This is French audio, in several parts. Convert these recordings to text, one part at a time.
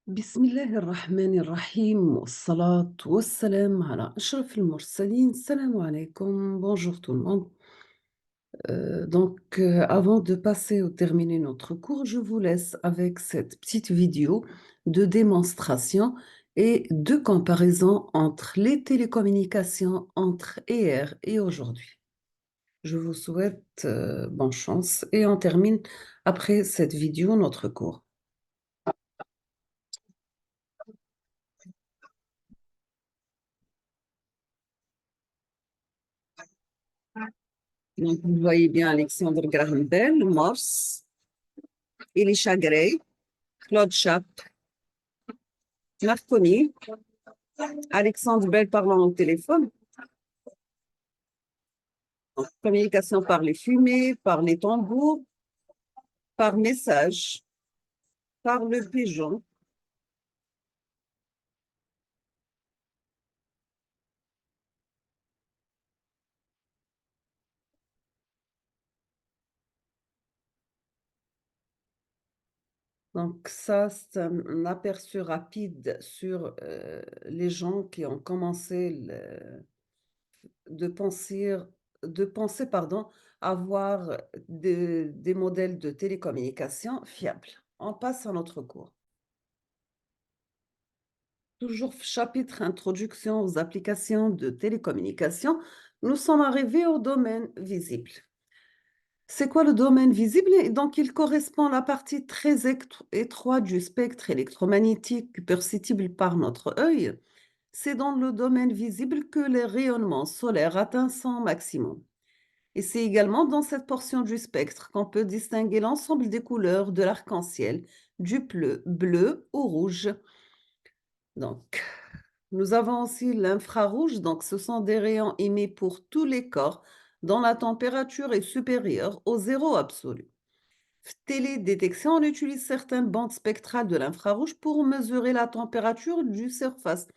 بسم الله الرحمن الرحيم والصلاة والسلام على أشرف المرسلين. السلام عليكم. Bonjour tout le monde. Avant de passer ou terminer notre cours, je vous laisse avec cette petite vidéo de démonstration et de comparaison entre les télécommunications entre hier et aujourd'hui. Je vous souhaite bonne chance et on termine après cette vidéo notre cours. Donc, vous voyez bien Alexandre Graham Bell, Morse, Elisha Gray, Claude Schaap, Marconi, Alexandre Bell parlant au téléphone, en communication par les fumées, par les tambours, par message, par le pigeon. Donc ça, c'est un aperçu rapide sur les gens qui ont commencé de penser, pardon, avoir des modèles de télécommunication fiables. On passe à notre cours. Toujours chapitre introduction aux applications de télécommunication, nous sommes arrivés au domaine visible. C'est quoi le domaine visible? Et donc, il correspond à la partie très étroite du spectre électromagnétique perceptible par notre œil. C'est dans le domaine visible que le rayonnement solaire atteint son maximum. Et c'est également dans cette portion du spectre qu'on peut distinguer l'ensemble des couleurs de l'arc-en-ciel, du bleu au rouge. Donc, nous avons aussi l'infrarouge, donc ce sont des rayons émis pour tous les corps dont la température est supérieure au zéro absolu. Télédétection, on utilise certaines bandes spectrales de l'infrarouge pour mesurer la température du surface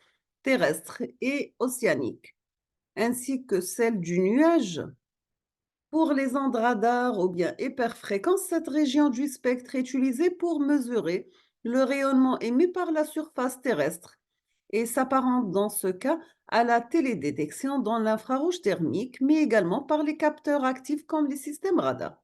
terrestre et océanique, ainsi que celle du nuage. Pour les ondes radar ou bien hyperfréquences, cette région du spectre est utilisée pour mesurer le rayonnement émis par la surface terrestre et s'apparente dans ce cas à la télédétection dans l'infrarouge thermique, mais également par les capteurs actifs comme les systèmes radar.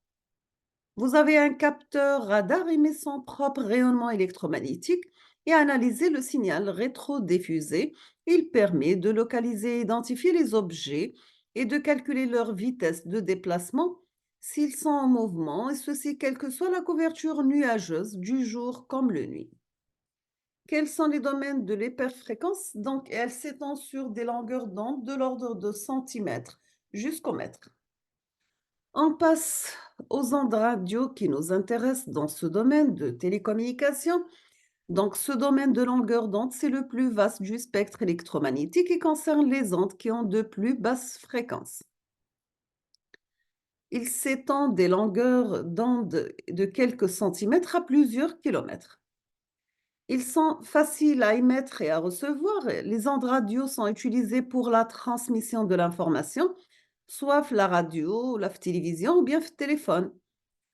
Vous avez un capteur radar émet son propre rayonnement électromagnétique et analyser le signal rétro-diffusé. Il permet de localiser et identifier les objets et de calculer leur vitesse de déplacement s'ils sont en mouvement, et ceci quelle que soit la couverture nuageuse du jour comme le nuit. Quels sont les domaines de l'hyperfréquence? Donc, elle s'étend sur des longueurs d'onde de l'ordre de centimètres jusqu'au mètre. On passe aux ondes radio qui nous intéressent dans ce domaine de télécommunication. Donc, ce domaine de longueur d'onde, c'est le plus vaste du spectre électromagnétique et concerne les ondes qui ont de plus basses fréquences. Il s'étend des longueurs d'onde de quelques centimètres à plusieurs kilomètres. Ils sont faciles à émettre et à recevoir. Les ondes radio sont utilisées pour la transmission de l'information, soit la radio, la télévision ou bien le téléphone.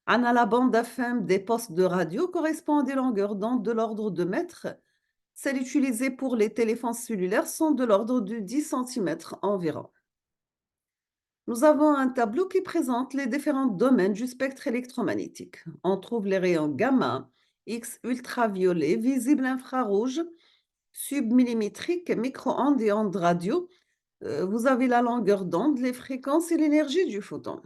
La bande FM des postes de radio correspond à des longueurs d'onde de l'ordre de mètres. Celles utilisées pour les téléphones cellulaires sont de l'ordre de 10 centimètres environ. Nous avons un tableau qui présente les différents domaines du spectre électromagnétique. On trouve les rayons gamma, X ultraviolet, visible infrarouge, submillimétrique, micro-ondes et ondes radio. Vous avez la longueur d'onde, les fréquences et l'énergie du photon.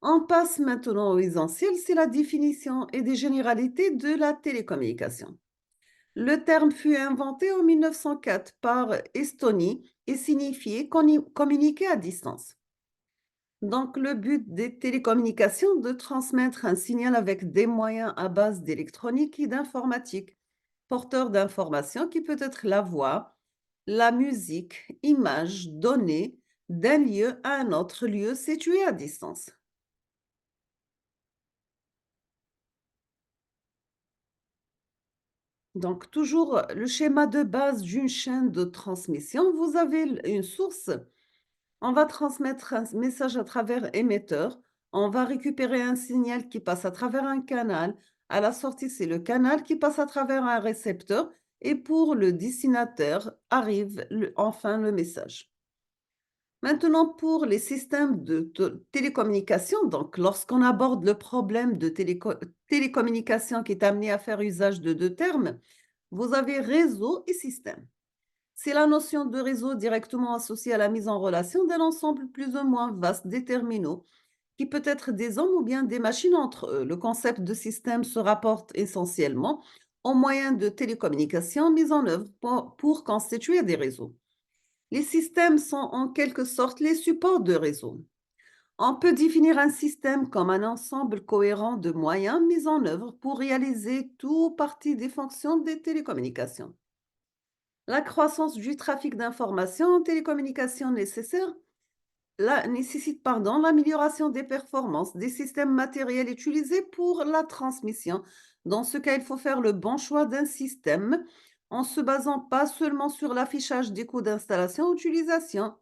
On passe maintenant aux essentiels, c'est la définition et des généralités de la télécommunication. Le terme fut inventé en 1904 par Estonie et signifiait communiquer à distance. Donc, le but des télécommunications, de transmettre un signal avec des moyens à base d'électronique et d'informatique, porteur d'informations qui peut être la voix, la musique, images, données, d'un lieu à un autre lieu situé à distance. Donc, toujours le schéma de base d'une chaîne de transmission. Vous avez une source. On va transmettre un message à travers émetteur. On va récupérer un signal qui passe à travers un canal, À la sortie, c'est le canal qui passe à travers un récepteur et pour le destinataire arrive enfin le message. Maintenant, pour les systèmes de télécommunication, donc lorsqu'on aborde le problème de télécommunication qui est amené à faire usage de deux termes, vous avez réseau et système. C'est la notion de réseau directement associée à la mise en relation d'un ensemble plus ou moins vaste des terminaux, qui peut être des hommes ou bien des machines entre eux. Le concept de système se rapporte essentiellement aux moyens de télécommunication mis en œuvre pour constituer des réseaux. Les systèmes sont en quelque sorte les supports de réseau. On peut définir un système comme un ensemble cohérent de moyens mis en œuvre pour réaliser tout ou partie des fonctions des télécommunications. La croissance du trafic d'informations en télécommunications nécessite l'amélioration des performances des systèmes matériels utilisés pour la transmission. Dans ce cas, il faut faire le bon choix d'un système en se basant pas seulement sur l'affichage des coûts d'installation ou d'utilisation.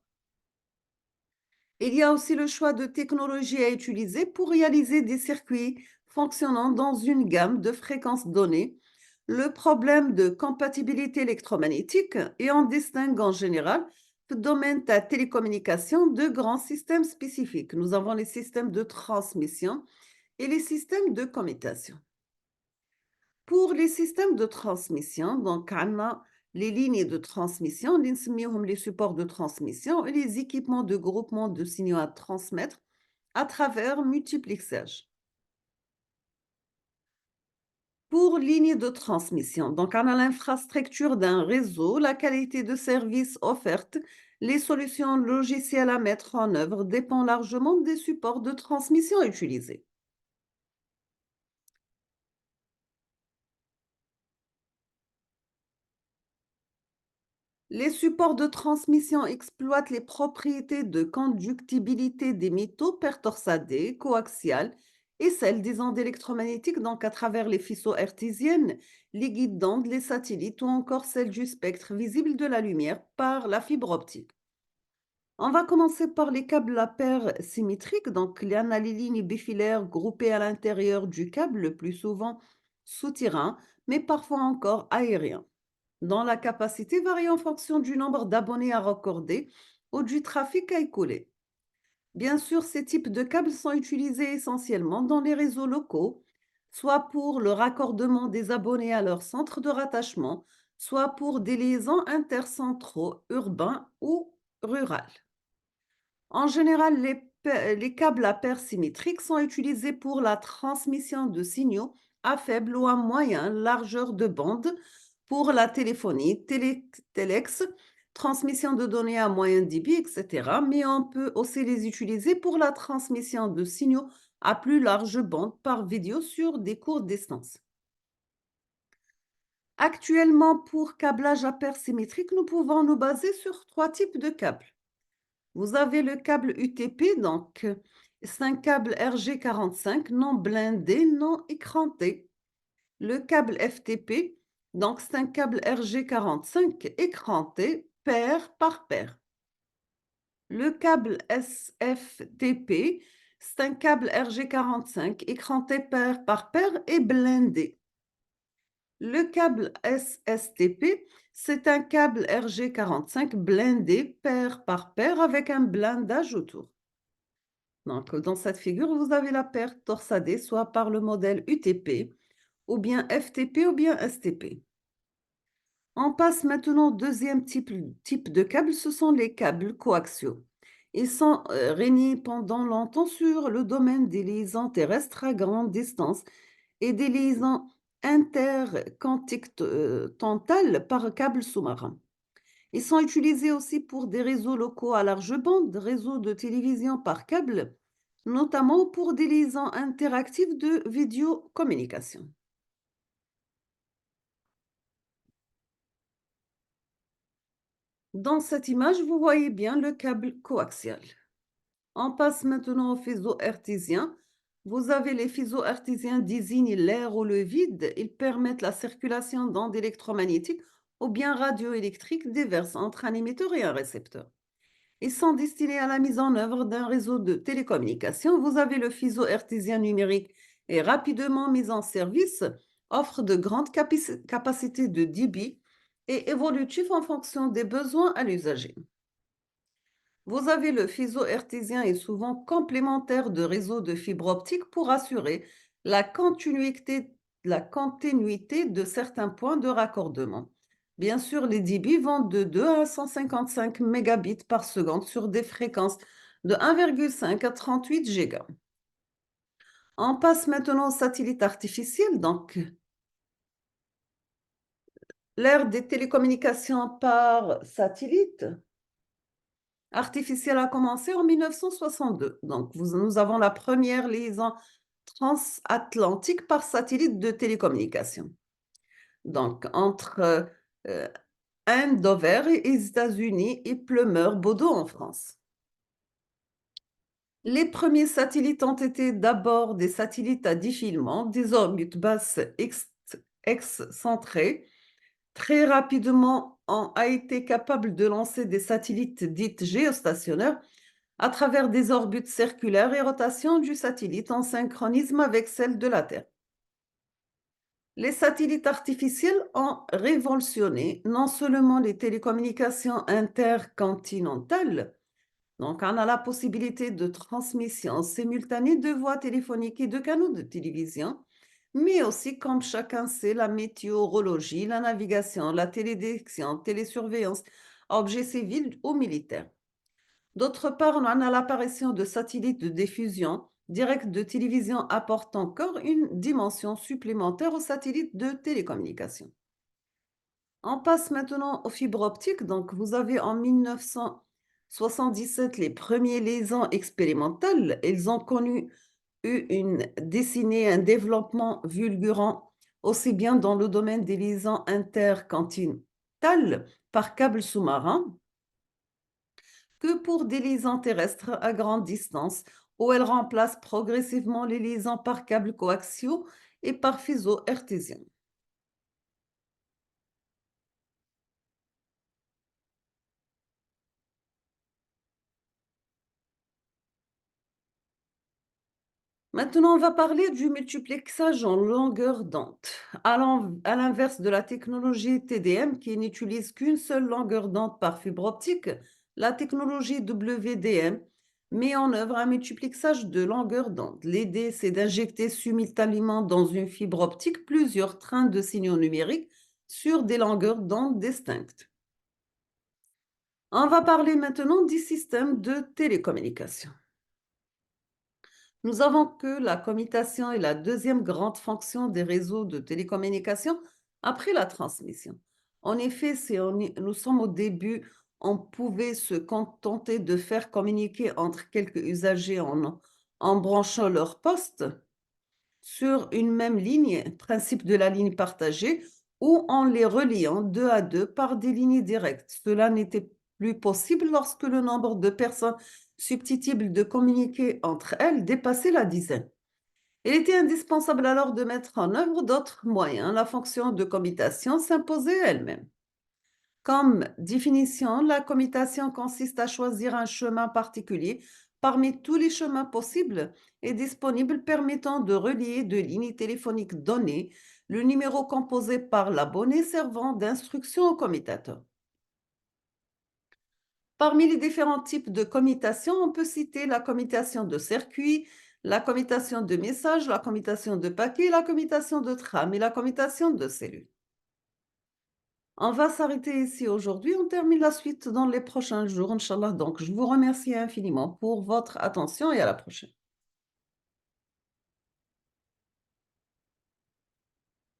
Il y a aussi le choix de technologies à utiliser pour réaliser des circuits fonctionnant dans une gamme de fréquences données. Le problème de compatibilité électromagnétique et en distingue en général le domaine de la télécommunication de grands systèmes spécifiques. Nous avons les systèmes de transmission et les systèmes de commutation. Pour les systèmes de transmission, donc on a les lignes de transmission, les supports de transmission et les équipements de groupement de signaux à transmettre à travers multiplexage. Pour lignes de transmission, donc on a l'infrastructure d'un réseau, la qualité de service offerte, les solutions logicielles à mettre en œuvre dépend largement des supports de transmission utilisés. Les supports de transmission exploitent les propriétés de conductibilité des métaux pertorsadés, coaxiales et celles des ondes électromagnétiques, donc à travers les faisceaux hertziennes, les guides d'ondes, les satellites ou encore celles du spectre visible de la lumière par la fibre optique. On va commencer par les câbles à paire symétriques, donc il y en a les lignes bifilaires groupées à l'intérieur du câble, le plus souvent souterrain, mais parfois encore aérien dont la capacité varie en fonction du nombre d'abonnés à raccorder ou du trafic à écouler. Bien sûr, ces types de câbles sont utilisés essentiellement dans les réseaux locaux, soit pour le raccordement des abonnés à leur centre de rattachement, soit pour des liaisons intercentraux urbains ou rurales. En général, les câbles à paire symétriques sont utilisés pour la transmission de signaux à faible ou à moyen largeur de bande pour la téléphonie, téléx, transmission de données à moyen débit, etc. Mais on peut aussi les utiliser pour la transmission de signaux à plus large bande par vidéo sur des courtes distances. Actuellement, pour câblage à paire symétrique, nous pouvons nous baser sur trois types de câbles. Vous avez le câble UTP, donc c'est un câble RG45 non blindé, non écranté. Le câble FTP, donc c'est un câble RG45 écranté, paire par paire. Le câble SFTP, c'est un câble RG45 écranté paire par paire et blindé. Le câble SSTP, c'est un câble RG45 blindé paire par paire avec un blindage autour. Donc, dans cette figure, vous avez la paire torsadée, soit par le modèle UTP, ou bien FTP, ou bien STP. On passe maintenant au deuxième type de câble, ce sont les câbles coaxiaux. Ils sont régnés pendant longtemps sur le domaine des liaisons terrestres à grande distance et des liaisons intercontinentales par câble sous-marin. Ils sont utilisés aussi pour des réseaux locaux à large bande, réseaux de télévision par câble, notamment pour des liaisons interactives de vidéocommunication. Dans cette image, vous voyez bien le câble coaxial. On passe maintenant aux faisceaux hertziens. Vous avez les faisceaux hertziens désignent l'air ou le vide. Ils permettent la circulation d'ondes électromagnétiques ou bien radioélectriques diverses entre un émetteur et un récepteur. Ils sont destinés à la mise en œuvre d'un réseau de télécommunications. Vous avez le faisceau hertzien numérique et rapidement mise en service, offre de grandes capacités de débit et évolutive en fonction des besoins à l'usager. Vous avez le fuseau hertzien est souvent complémentaire de réseaux de fibre optique pour assurer la continuité de certains points de raccordement. Bien sûr, les débits vont de 2 à 155 mégabits par seconde sur des fréquences de 1,5 à 38 gigas. On passe maintenant au satellite artificiel. Donc, l'ère des télécommunications par satellite artificielle a commencé en 1962. Donc, nous avons la première liaison transatlantique par satellite de télécommunication. Donc, entre euh, Andover et les États-Unis et Plumeur-Baudot en France. Les premiers satellites ont été d'abord des satellites à défilement, des orbites basses excentrées. Très rapidement, on a été capable de lancer des satellites dits géostationnaires à travers des orbites circulaires et rotation du satellite en synchronisme avec celle de la Terre. Les satellites artificiels ont révolutionné non seulement les télécommunications intercontinentales, donc on a la possibilité de transmission simultanée de voix téléphoniques et de canaux de télévision, mais aussi, comme chacun sait, la météorologie, la navigation, la télédétection, télésurveillance, objets civils ou militaires. D'autre part, on a l'apparition de satellites de diffusion directe de télévision apporte encore une dimension supplémentaire aux satellites de télécommunication. On passe maintenant aux fibres optiques. Donc, vous avez en 1977 les premiers liaisons expérimentales. Elles ont eu une dessinée, un développement fulgurant aussi bien dans le domaine des liaisons intercontinentales par câble sous-marin que pour des liaisons terrestres à grande distance, où elles remplacent progressivement les liaisons par câbles coaxiaux et par fuseaux hertziens. Maintenant, on va parler du multiplexage en longueur d'onde. À l'inverse de la technologie TDM qui n'utilise qu'une seule longueur d'onde par fibre optique, la technologie WDM met en œuvre un multiplexage de longueur d'onde. L'idée, c'est d'injecter simultanément dans une fibre optique plusieurs trains de signaux numériques sur des longueurs d'onde distinctes. On va parler maintenant du système de télécommunication. Nous avons que la commutation est la deuxième grande fonction des réseaux de télécommunication après la transmission. En effet, nous sommes au début, on pouvait se contenter de faire communiquer entre quelques usagers en branchant leur poste sur une même ligne, principe de la ligne partagée, ou en les reliant deux à deux par des lignes directes. Cela n'était plus possible lorsque le nombre de personnes susceptibles de communiquer entre elles dépassait la dizaine. Il était indispensable alors de mettre en œuvre d'autres moyens. La fonction de commutation s'imposait elle-même. Comme définition, la commutation consiste à choisir un chemin particulier parmi tous les chemins possibles et disponibles permettant de relier deux lignes téléphoniques données, le numéro composé par l'abonné servant d'instruction au commutateur. Parmi les différents types de commutation, on peut citer la commutation de circuit, la commutation de messages, la commutation de paquets, la commutation de trame et la commutation de cellules. On va s'arrêter ici aujourd'hui. On termine la suite dans les prochains jours, Inch'Allah. Donc, je vous remercie infiniment pour votre attention et à la prochaine.